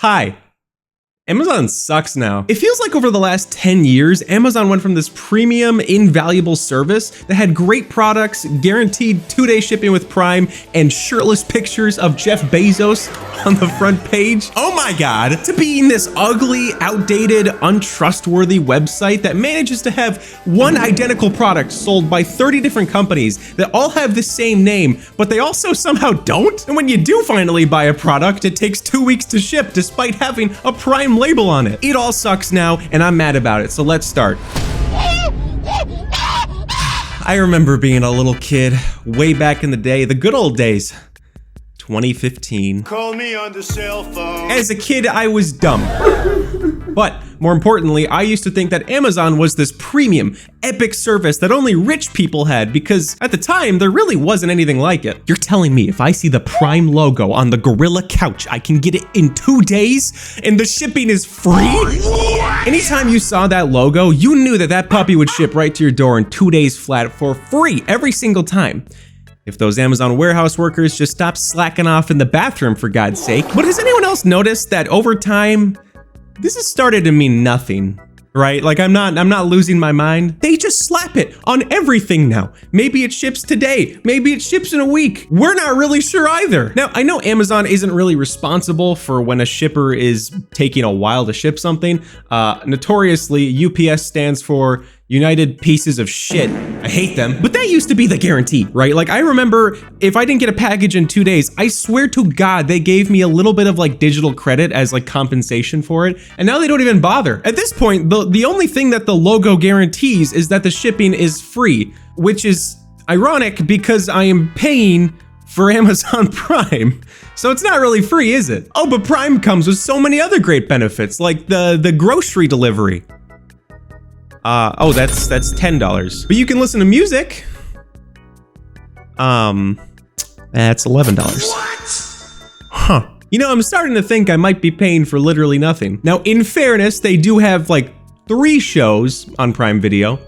Hi. Amazon sucks now. It feels like over the last 10 years, Amazon went from this premium, invaluable service that had great products, guaranteed 2-day shipping with Prime, and shirtless pictures of Jeff Bezos on the front page. Oh my God, to being this ugly, outdated, untrustworthy website that manages to have one identical product sold by 30 different companies that all have the same name, but they also somehow don't. And when you do finally buy a product, it takes 2 weeks to ship despite having a Prime label on it. It all sucks now, and I'm mad about it, so let's start. I remember being a little kid way back in the day, the good old days. 2015. Call me on the cell phone. As a kid, I was dumb. But more importantly, I used to think that Amazon was this premium, epic service that only rich people had because at the time, there really wasn't anything like it. You're telling me if I see the Prime logo on the Gorilla couch, I can get it in 2 days and the shipping is free? Anytime you saw that logo, you knew that that puppy would ship right to your door in 2 days flat for free every single time. If those Amazon warehouse workers just stopped slacking off in the bathroom, for God's sake. But has anyone else noticed that over time, this has started to mean nothing, right? Like I'm not losing my mind. They just slap it on everything now. Maybe it ships today. Maybe it ships in a week. We're not really sure either. Now, I know Amazon isn't really responsible for when a shipper is taking a while to ship something. Notoriously, UPS stands for United Pieces of Shit. I hate them. But that used to be the guarantee, right? Like I remember if I didn't get a package in 2 days, I swear to God, they gave me a little bit of like digital credit as like compensation for it. And now they don't even bother. At this point, the only thing that the logo guarantees is that the shipping is free, which is ironic because I am paying for Amazon Prime. So it's not really free, is it? Oh, but Prime comes with so many other great benefits, like the grocery delivery. Oh, that's $10. But you can listen to music. That's $11. What? Huh. You know, I'm starting to think I might be paying for literally nothing. Now, in fairness, they do have like 3 shows on Prime Video.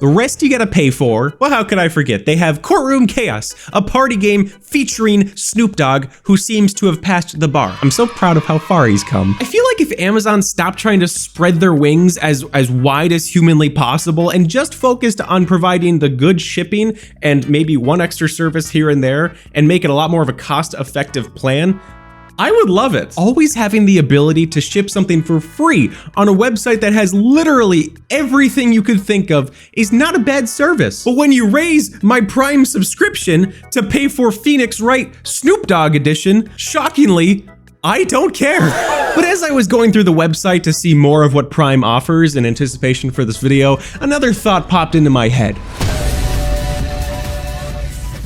The rest you gotta pay for. Well, how could I forget? They have Courtroom Chaos, a party game featuring Snoop Dogg, who seems to have passed the bar. I'm so proud of how far he's come. I feel like if Amazon stopped trying to spread their wings as wide as humanly possible and just focused on providing the good shipping and maybe one extra service here and there and make it a lot more of a cost-effective plan, I would love it. Always having the ability to ship something for free on a website that has literally everything you could think of is not a bad service. But when you raise my Prime subscription to pay for Phoenix Wright Snoop Dogg edition, shockingly, I don't care. But as I was going through the website to see more of what Prime offers in anticipation for this video, another thought popped into my head.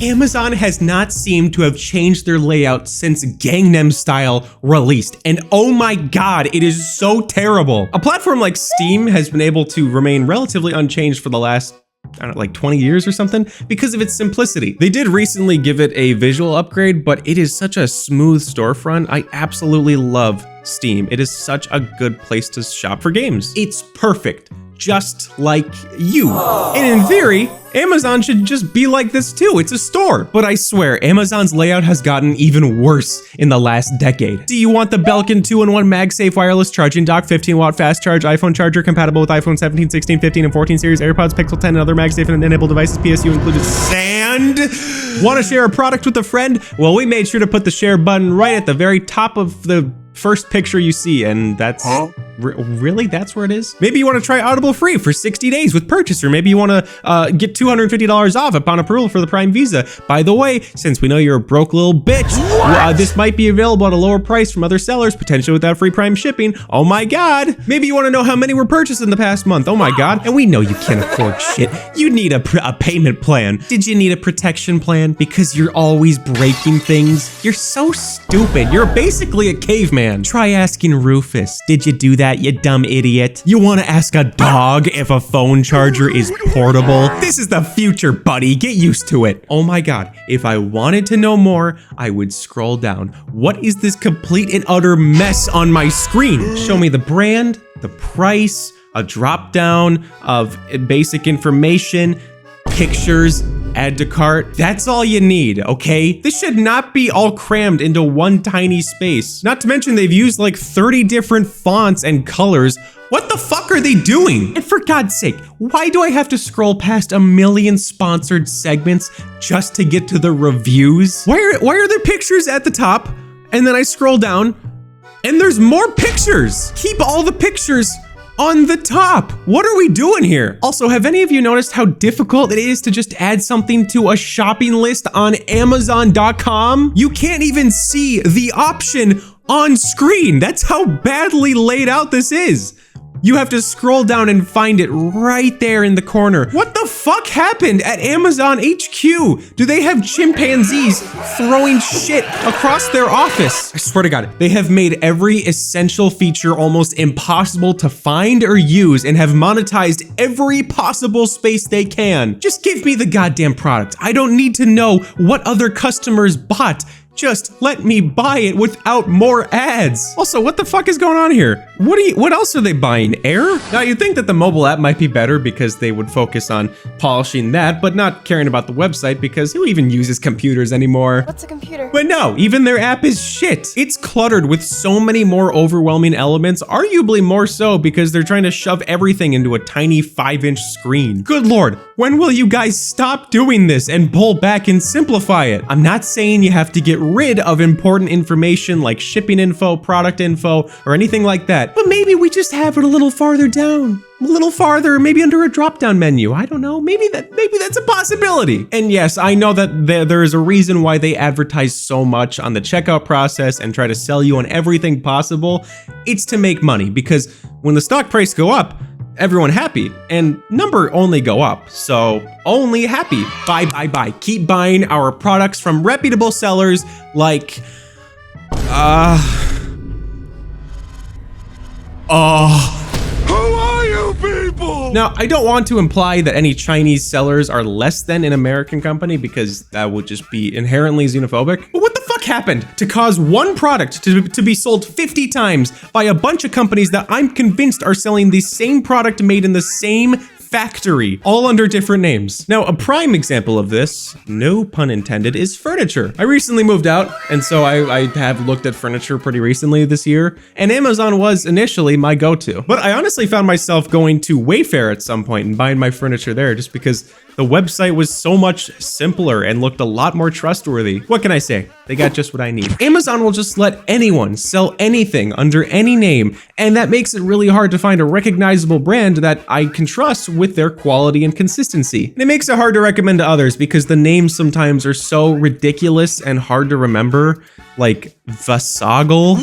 Amazon has not seemed to have changed their layout since Gangnam Style released, and oh my God, it is so terrible. A platform like Steam has been able to remain relatively unchanged for the last, I don't know, like 20 years or something because of its simplicity. They did recently give it a visual upgrade, but it is such a smooth storefront. I absolutely love Steam. It is such a good place to shop for games. It's perfect, just like you. And in theory, Amazon should just be like this too. It's a store. But I swear, Amazon's layout has gotten even worse in the last decade. Do you want the Belkin 2-in-1 MagSafe wireless charging dock, 15-watt fast charge iPhone charger compatible with iPhone 17, 16, 15, and 14 series, AirPods, Pixel 10, and other MagSafe and enabled devices, PSU included, and want to share a product with a friend? Well, we made sure to put the share button right at the very top of the first picture you see, and that's really that's where it is. Maybe you want to try Audible free for 60 days with purchase, or maybe you want to get $250 off upon approval for the Prime Visa. By the way, since we know you're a broke little bitch, this might be available at a lower price from other sellers, potentially without free Prime shipping. Oh my God. Maybe you want to know how many were purchased in the past month. Oh my God. And we know you can't afford shit. You need a payment plan. Did you need a protection plan? Because you're always breaking things. You're so stupid. You're basically a caveman. Try asking Rufus, did you do that, you dumb idiot? You want to ask a dog if a phone charger is portable? This is the future, buddy. Get used to it. Oh my God. If I wanted to know more, I would scroll down. What is this complete and utter mess on my screen? Show me the brand, the price, a drop down of basic information, pictures. add to cart. That's all you need, okay? This should not be all crammed into one tiny space. Not to mention they've used like 30 different fonts and colors. What the fuck are they doing? And for God's sake, why do I have to scroll past a million sponsored segments just to get to the reviews? Why are there pictures at the top? And then I scroll down and there's more pictures. Keep all the pictures on the top. What are we doing here? Also, have any of you noticed how difficult it is to just add something to a shopping list on Amazon.com? You can't even see the option on screen. That's how badly laid out this is. You have to scroll down and find it right there in the corner. What the fuck happened at Amazon HQ? Do they have chimpanzees throwing shit across their office? I swear to God, they have made every essential feature almost impossible to find or use and have monetized every possible space they can. Just give me the goddamn product. I don't need to know what other customers bought. Just let me buy it without more ads. Also, what the fuck is going on here? What else are they buying? Air? Now, you'd think that the mobile app might be better because they would focus on polishing that, but not caring about the website because who even uses computers anymore? What's a computer? But no, even their app is shit. It's cluttered with so many more overwhelming elements, arguably more so because they're trying to shove everything into a tiny 5-inch screen. Good Lord, when will you guys stop doing this and pull back and simplify it? I'm not saying you have to get rid of important information like shipping info, product info, or anything like that, but maybe we just have it a little farther down. A little farther, maybe under a drop-down menu. I don't know. Maybe that's a possibility. And yes, I know that there is a reason why they advertise so much on the checkout process and try to sell you on everything possible. It's to make money because when the stock price go up, everyone happy, and number only go up, so only happy. Buy. Keep buying our products from reputable sellers like, Who are you people? Now, I don't want to imply that any Chinese sellers are less than an American company because that would just be inherently xenophobic. But what the fuck happened to cause one product to be sold 50 times by a bunch of companies that I'm convinced are selling the same product made in the same factory, all under different names? Now, a prime example of this, no pun intended, is furniture. I recently moved out, and so I have looked at furniture pretty recently this year, and Amazon was initially my go-to. But I honestly found myself going to Wayfair at some point and buying my furniture there just because the website was so much simpler and looked a lot more trustworthy. What can I say? They got just what I need. Amazon will just let anyone sell anything under any name, and that makes it really hard to find a recognizable brand that I can trust with their quality and consistency. And it makes it hard to recommend to others because the names sometimes are so ridiculous and hard to remember, like Vasagal,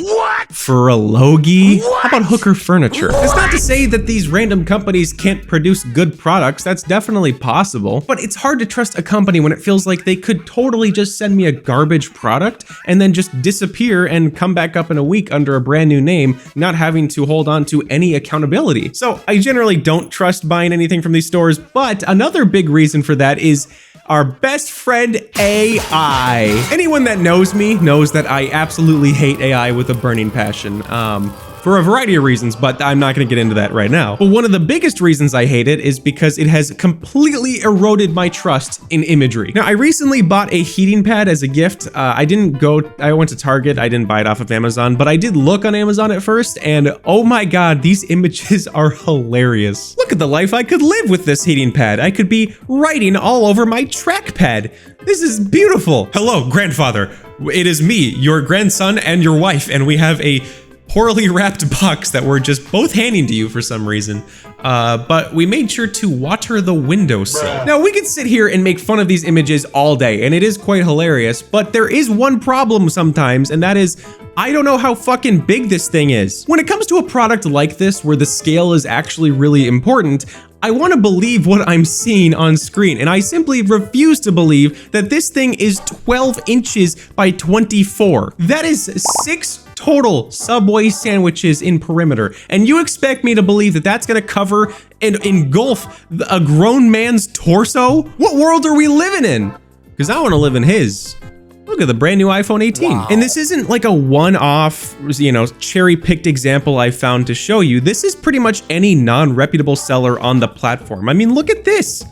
Ferralogi. How about Hooker Furniture? It's not to say that these random companies can't produce good products. That's definitely possible, but it's hard to trust a company when it feels like they could totally just send me a garbage product and then just disappear and come back up in a week under a brand new name, not having to hold on to any accountability. So I generally don't trust buying anything from these stores, but another big reason for that is our best friend AI. Anyone that knows me knows that I absolutely hate AI with a burning passion. For a variety of reasons, but I'm not gonna get into that right now. But one of the biggest reasons I hate it is because it has completely eroded my trust in imagery. Now, I recently bought a heating pad as a gift. I went to Target, I didn't buy it off of Amazon, but I did look on Amazon at first, and oh my God, these images are hilarious. Look at the life I could live with this heating pad. I could be writing all over my trackpad. This is beautiful. Hello, grandfather. It is me, your grandson and your wife, and we have a poorly wrapped box that we're just both handing to you for some reason. But we made sure to water the windowsill. Now, we could sit here and make fun of these images all day, and it is quite hilarious, but there is one problem sometimes, and that is, I don't know how fucking big this thing is. When it comes to a product like this, where the scale is actually really important, I want to believe what I'm seeing on screen, and I simply refuse to believe that this thing is 12 inches by 24. That is 6 total Subway sandwiches in perimeter, and you expect me to believe that that's gonna cover and engulf a grown man's torso? What world are we living in? Because I want to live in his. Look at the brand new iPhone 18. Wow. And this isn't like a one-off, cherry-picked example I found to show you. This is pretty much any non-reputable seller on the platform. I mean, look at this.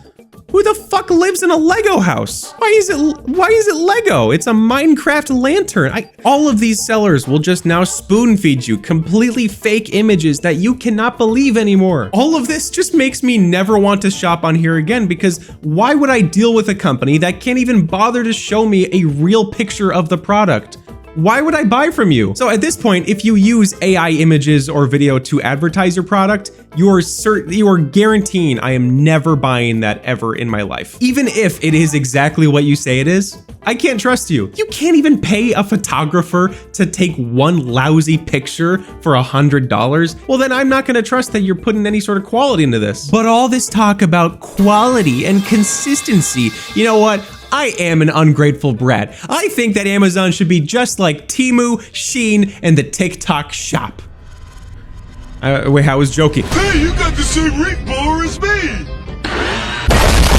Who the fuck lives in a Lego house? Why is it Lego? It's a Minecraft lantern. All of these sellers will just now spoon feed you completely fake images that you cannot believe anymore. All of this just makes me never want to shop on here again, because why would I deal with a company that can't even bother to show me a real picture of the product? Why would I buy from you? So at this point, if you use AI images or video to advertise your product, you are guaranteeing I am never buying that ever in my life. Even if it is exactly what you say it is, I can't trust you. You can't even pay a photographer to take one lousy picture for $100. Well, then I'm not gonna trust that you're putting any sort of quality into this. But all this talk about quality and consistency, you know what? I am an ungrateful brat. I think that Amazon should be just like Temu, Shein, and the TikTok shop. Wait, I was joking. Hey, you got the same ring bar as me!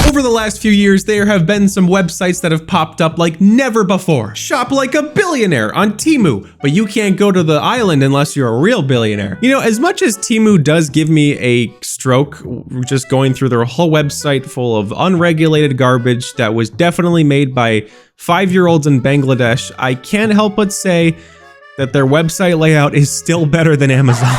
Over the last few years, there have been some websites that have popped up like never before. Shop like a billionaire on Temu, but you can't go to the island unless you're a real billionaire. You know, as much as Temu does give me a stroke just going through their whole website full of unregulated garbage that was definitely made by 5-year-olds in Bangladesh, I can't help but say that their website layout is still better than Amazon.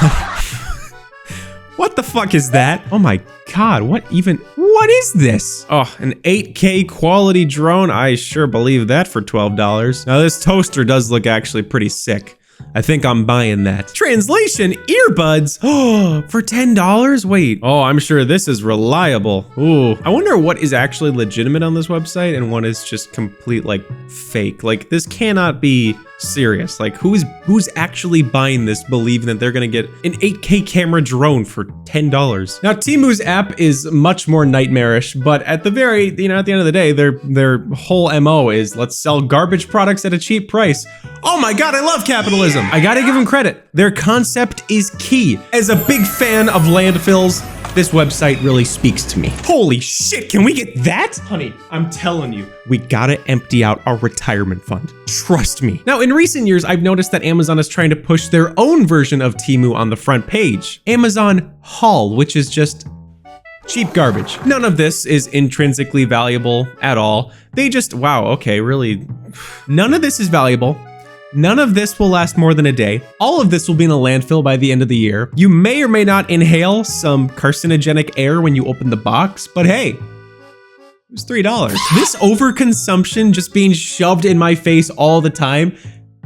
What the fuck is that? Oh my God, what is this? Oh, an 8K quality drone? I sure believe that for $12. Now this toaster does look actually pretty sick. I think I'm buying that. Translation, earbuds. Oh, for $10? Wait. Oh, I'm sure this is reliable. Ooh. I wonder what is actually legitimate on this website and what is just complete like fake. Like this cannot be serious. Like who's actually buying this believing that they're gonna get an 8K camera drone for $10? Now Temu's app is much more nightmarish, but at the end of the day, their whole MO is let's sell garbage products at a cheap price. Oh my God, I love capitalism. I gotta give them credit. Their concept is key. As a big fan of landfills, this website really speaks to me. Holy shit, can we get that? Honey, I'm telling you, we gotta empty out our retirement fund. Trust me. Now, in recent years, I've noticed that Amazon is trying to push their own version of Temu on the front page. Amazon Haul, which is just cheap garbage. None of this is intrinsically valuable at all. They just, wow, okay, really. None of this is valuable. None of this will last more than a day. All of this will be in a landfill by the end of the year. You may or may not inhale some carcinogenic air when you open the box, but hey, it was $3. This overconsumption just being shoved in my face all the time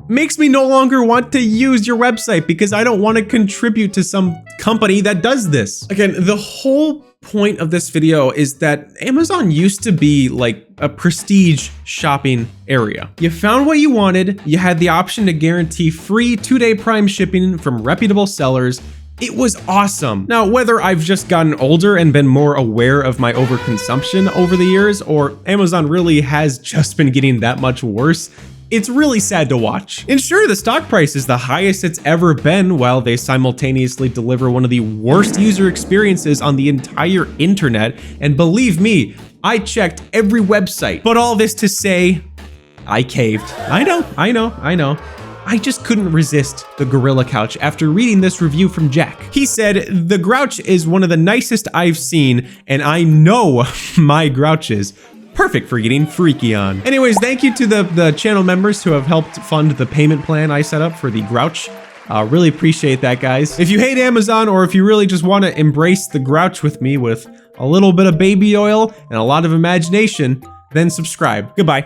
makes me no longer want to use your website because I don't want to contribute to some company that does this. Again, the whole point of this video is that Amazon used to be like a prestige shopping area. You found what you wanted, you had the option to guarantee free 2-day Prime shipping from reputable sellers. It was awesome. Now, whether I've just gotten older and been more aware of my overconsumption over the years, or Amazon really has just been getting that much worse, it's really sad to watch. And sure, the stock price is the highest it's ever been while they simultaneously deliver one of the worst user experiences on the entire internet. And believe me, I checked every website. But all this to say, I caved. I know. I just couldn't resist the Gorilla Couch after reading this review from Jack. He said, "The Grouch is one of the nicest I've seen, and I know my grouches. Perfect for getting freaky on." Anyways, thank you to the channel members who have helped fund the payment plan I set up for the Grouch. Really appreciate that, guys. If you hate Amazon, or if you really just want to embrace the Grouch with me with a little bit of baby oil and a lot of imagination, then subscribe. Goodbye.